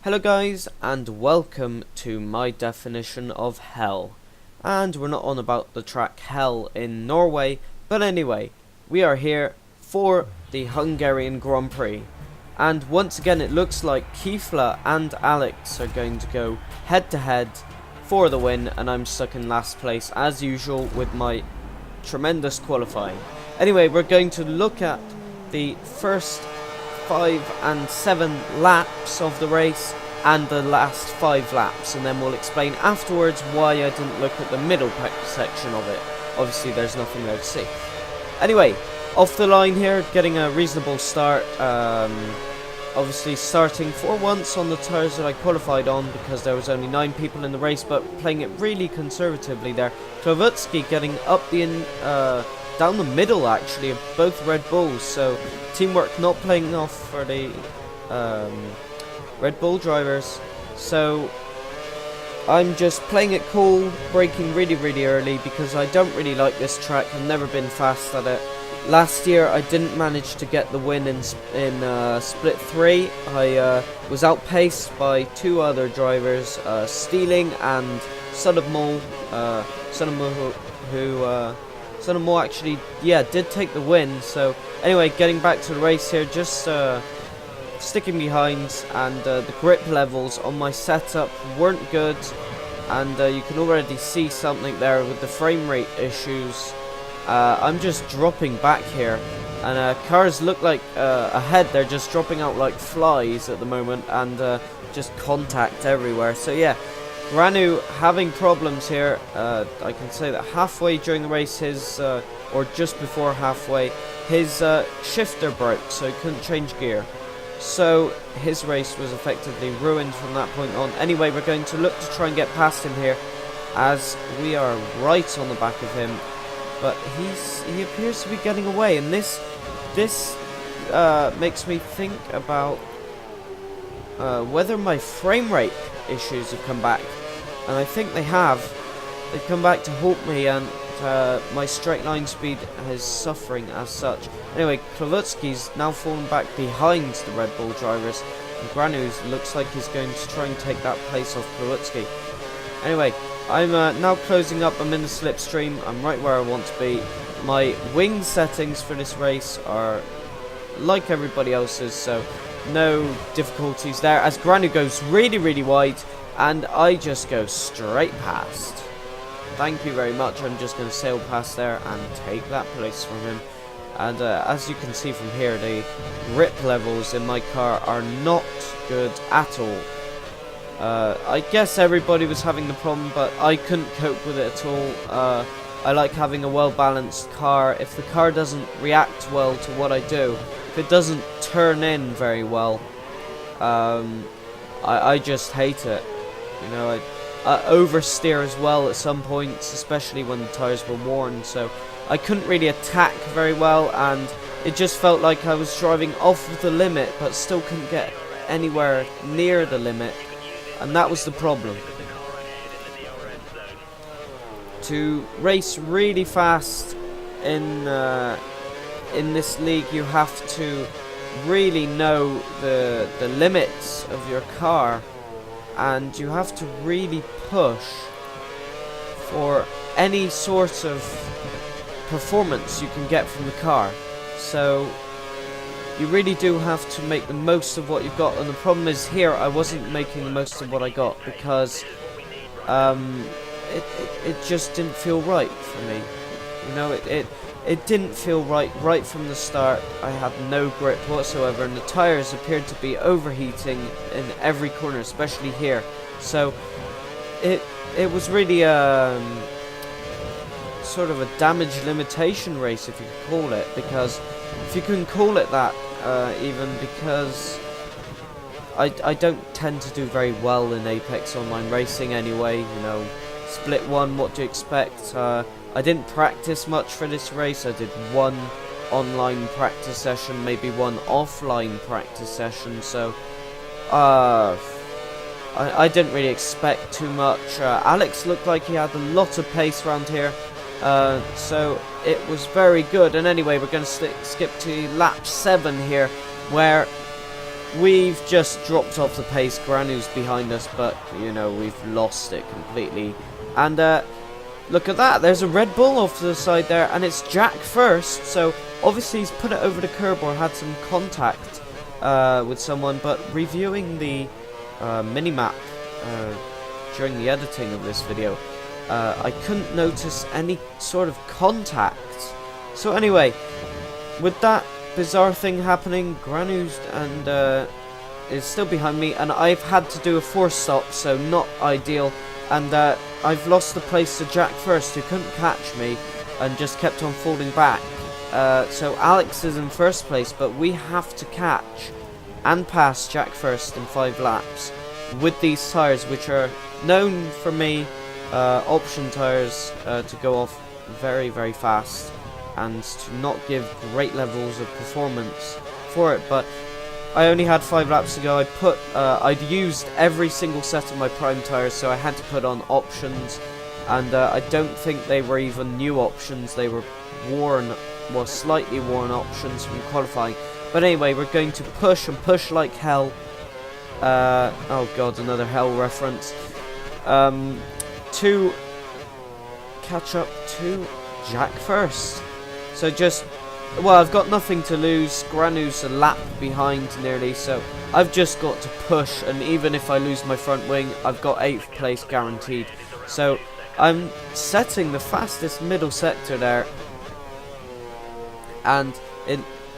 Hello guys, and welcome to my definition of hell. And we're not on about the track Hell in Norway, but anyway, we are here for the Hungarian Grand Prix. And once again it looks like Kifla and Alex are going to go head to head for the win, and I'm stuck in last place as usual with my tremendous qualifying. Anyway, we're going to look at the first 5 and 7 laps of the race and the last 5 laps, and then we'll explain afterwards why I didn't look at the middle section of it. Obviously there's nothing there to see. Anyway, off the line here, getting a reasonable start. Obviously starting for once on the tyres that I qualified on because there was only 9 people in the race, but playing it really conservatively there. Klovutsky getting up the down the middle actually of both Red Bulls, so teamwork not playing off for the Red Bull drivers. So I'm just playing it cool, braking really early because I don't really like this track. I've never been fast at it. Last year I didn't manage to get the win in split 3. I was outpaced by 2 other drivers, Stealing and Son of Mole. Son of Mole actually, did take the win. So anyway, getting back to the race here, just sticking behind, and the grip levels on my setup weren't good, and you can already see something there with the frame rate issues. I'm just dropping back here, and cars look like ahead, they're just dropping out like flies at the moment, and just contact everywhere. So yeah, Granu having problems here. I can say that halfway during the race, his or just before halfway, his shifter broke, so he couldn't change gear. So his race was effectively ruined from that point on. Anyway, we're going to look to try and get past him here, as we are right on the back of him. But he appears to be getting away, and this makes me think about whether my frame rate issues have come back, and I think they have. They've come back to haunt me, and my straight line speed is suffering as such. Anyway, Klovutsky's now fallen back behind the Red Bull drivers, and Granu's looks like he's going to try and take that place off Klovutsky. Anyway, I'm now closing up. I'm in the slipstream. I'm right where I want to be. My wing settings for this race are like everybody else's, so no difficulties there, as Granu goes really wide, and I just go straight past. Thank you very much. I'm just going to sail past there and take that place from him. And as you can see from here, the grip levels in my car are not good at all. I guess everybody was having the problem, but I couldn't cope with it at all. I like having a well-balanced car. If the car doesn't react well to what I do, if it doesn't turn in very well, I just hate it. You know, I oversteer as well at some points, especially when the tyres were worn, so I couldn't really attack very well, and it just felt like I was driving off the limit but still couldn't get anywhere near the limit, and that was the problem. To race really fast in this league, you have to really know the limits of your car, and you have to really push for any sort of performance you can get from the car. So you really do have to make the most of what you've got, and the problem is here I wasn't making the most of what I got because it just didn't feel right for me. You know, it didn't feel right from the start. I had no grip whatsoever, and the tires appeared to be overheating in every corner, especially here. So it was really sort of a damage limitation race, if you could call it, because if you can call it that, even because I don't tend to do very well in Apex Online Racing anyway. You know, split 1, what do you expect? I didn't practice much for this race. I did 1 online practice session, maybe 1 offline practice session, so I didn't really expect too much. Alex looked like he had a lot of pace around here, so it was very good. And anyway, we're going to skip to lap 7 here, where we've just dropped off the pace. Granu's behind us, but, you know, we've lost it completely. And, look at that. There's a Red Bull off to the side there, and it's Jack first. So, obviously, he's put it over the curb or had some contact with someone. But reviewing the minimap during the editing of this video, I couldn't notice any sort of contact. So, anyway, with that bizarre thing happening, Granu's and is still behind me, and I've had to do a force stop, so not ideal. And I've lost the place to Jack first, who couldn't catch me and just kept on falling back. So Alex is in first place, but we have to catch and pass Jack first in 5 laps with these tires, which are known for me, option tires, to go off very, very fast and to not give great levels of performance for it. But I only had 5 laps to go. I'd used every single set of my prime tires, so I had to put on options, and I don't think they were even new options. They were worn, well, slightly worn options from qualifying. But anyway, we're going to push and push like hell. Oh god, another hell reference. To catch up to Jack first. So just, well, I've got nothing to lose. Granu's a lap behind nearly, so I've just got to push, and even if I lose my front wing, I've got 8th place guaranteed. So I'm setting the fastest middle sector there, and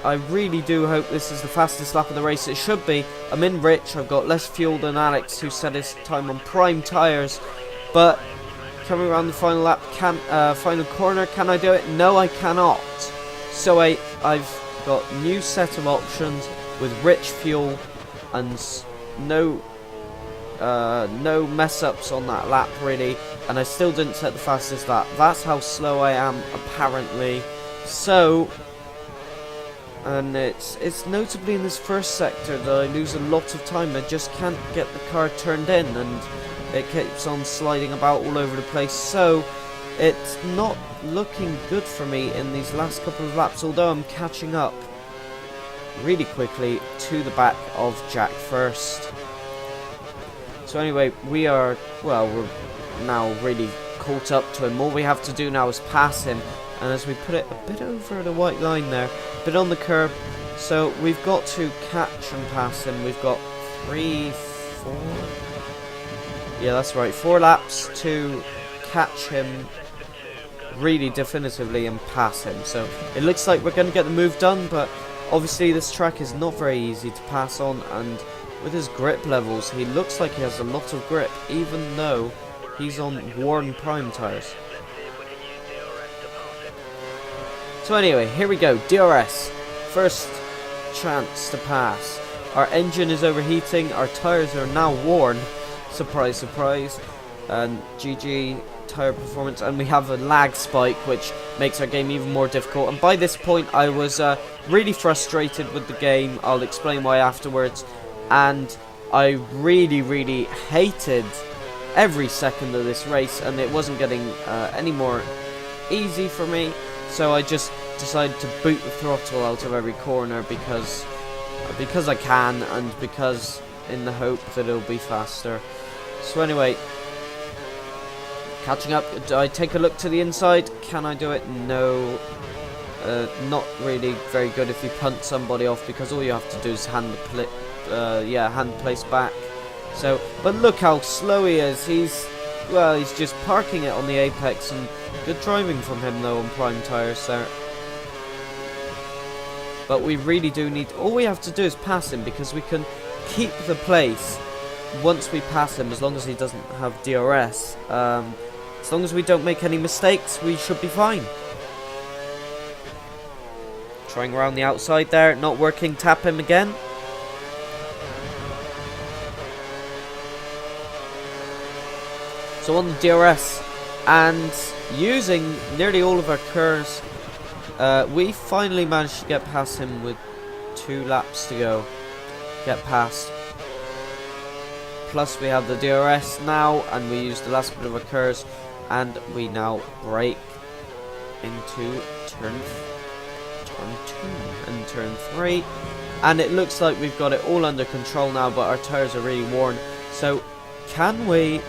I really do hope this is the fastest lap of the race. It should be. I'm in rich. I've got less fuel than Alex, who set his time on prime tires, but coming around the final lap, final corner, can I do it? No, I cannot. So I've got new set of options with rich fuel and no mess ups on that lap really, and I still didn't set the fastest lap. That's how slow I am apparently. So, and it's notably in this first sector that I lose a lot of time. I just can't get the car turned in, and it keeps on sliding about all over the place. So it's not looking good for me in these last couple of laps, although I'm catching up really quickly to the back of Jack first. So anyway, we're now really caught up to him. All we have to do now is pass him, and as we put it a bit over the white line there, a bit on the curb, so we've got to catch and pass him. We've got 4 laps to catch him really definitively and pass him. So it looks like we're going to get the move done, but obviously this track is not very easy to pass on, and with his grip levels, he looks like he has a lot of grip, even though he's on worn prime tires. So anyway, here we go, DRS, first chance to pass. Our engine is overheating, our tires are now worn, surprise surprise, and GG tire performance, and we have a lag spike which makes our game even more difficult. And by this point I was really frustrated with the game. I'll explain why afterwards, and I really hated every second of this race, and it wasn't getting any more easy for me, so I just decided to boot the throttle out of every corner because I can, and because in the hope that it'll be faster. So anyway, catching up. I take a look to the inside. Can I do it? No. Not really very good if you punt somebody off, because all you have to do is hand place back. So, but look how slow he is. He's just parking it on the apex, and good driving from him though on prime tires there. But we really do need, all we have to do is pass him, because we can keep the place once we pass him, as long as he doesn't have DRS. As long as we don't make any mistakes, we should be fine. Trying around the outside there, not working, tap him again. So on the DRS, and using nearly all of our curves, we finally managed to get past him with 2 laps to go. Get past. Plus we have the DRS now, and we use the last bit of our curves, and we now brake into turn 2 and turn 3. And it looks like we've got it all under control now, but our tyres are really worn. So, can we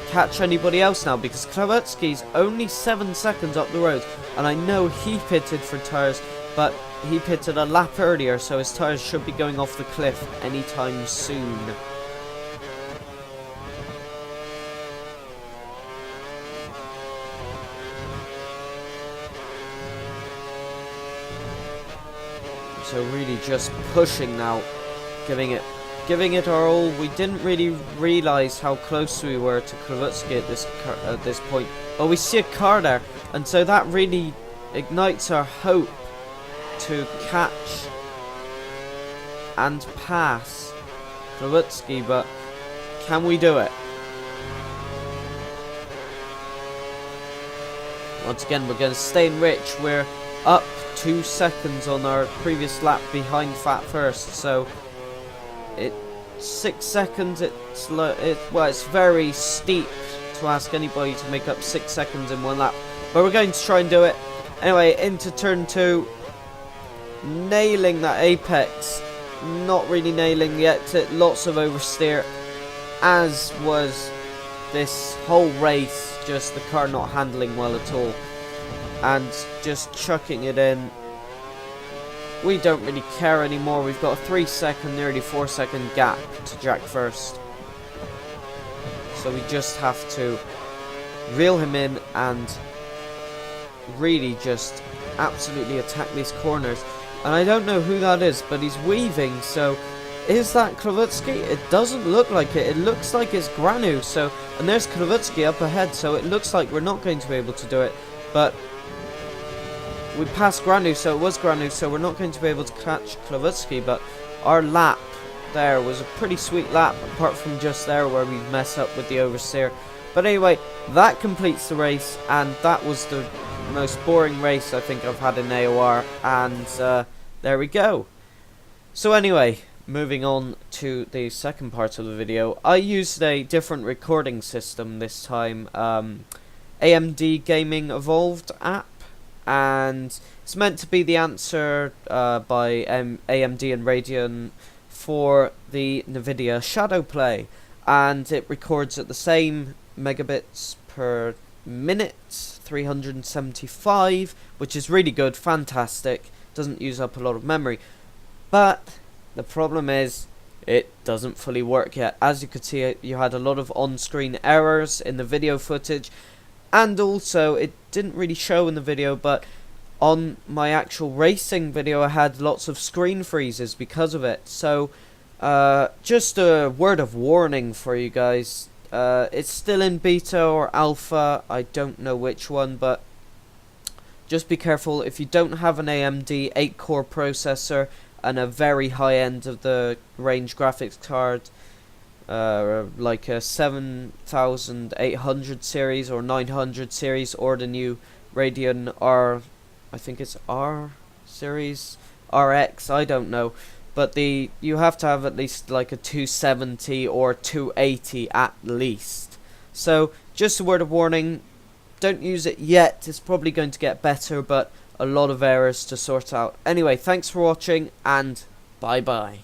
catch anybody else now? Because Kravetsky's only 7 seconds up the road, and I know he pitted for tyres, but he pitted a lap earlier, so his tyres should be going off the cliff anytime soon. So really just pushing now, giving it our all. We didn't really realise how close we were to Kravetsky at this point. But we see a car there, and so that really ignites our hope to catch and pass Kravetsky, but can we do it? Once again, we're going to stay in rich. We're up 2 seconds on our previous lap behind Fat First, so 6 seconds. It's very steep to ask anybody to make up 6 seconds in one lap, but we're going to try and do it. Anyway, into turn 2, nailing that apex, not really nailing yet. Lots of oversteer, as was this whole race. Just the car not handling well at all, and just chucking it in. We don't really care anymore. We've got a 3 second, nearly 4 second gap to Jack First. So we just have to reel him in and really just absolutely attack these corners. And I don't know who that is, but he's weaving. So is that Kravetsky? It doesn't look like it. It looks like it's Granu. So, and there's Kravetsky up ahead. So it looks like we're not going to be able to do it. But we passed Granu, so it was Granu, so we're not going to be able to catch Kravetsky, but our lap there was a pretty sweet lap, apart from just there where we mess up with the oversteer. But anyway, that completes the race, and that was the most boring race I think I've had in AOR, and there we go. So anyway, moving on to the second part of the video, I used a different recording system this time, AMD Gaming Evolved app. And it's meant to be the answer by AMD and Radeon for the NVIDIA Shadow Play, and it records at the same megabits per minute, 375, which is really good, fantastic, doesn't use up a lot of memory. But the problem is it doesn't fully work yet. As you could see, you had a lot of on-screen errors in the video footage. And also, it didn't really show in the video, but on my actual racing video, I had lots of screen freezes because of it. So, just a word of warning for you guys. It's still in beta or alpha, I don't know which one, but just be careful. If you don't have an AMD 8-core processor and a very high end of the range graphics card, like a 7800 series or 900 series, or the new Radeon R, I think it's R series, RX, I don't know, but you have to have at least like a 270 or 280 at least. So just a word of warning, don't use it yet. It's probably going to get better, but a lot of errors to sort out. Anyway, thanks for watching, and bye bye.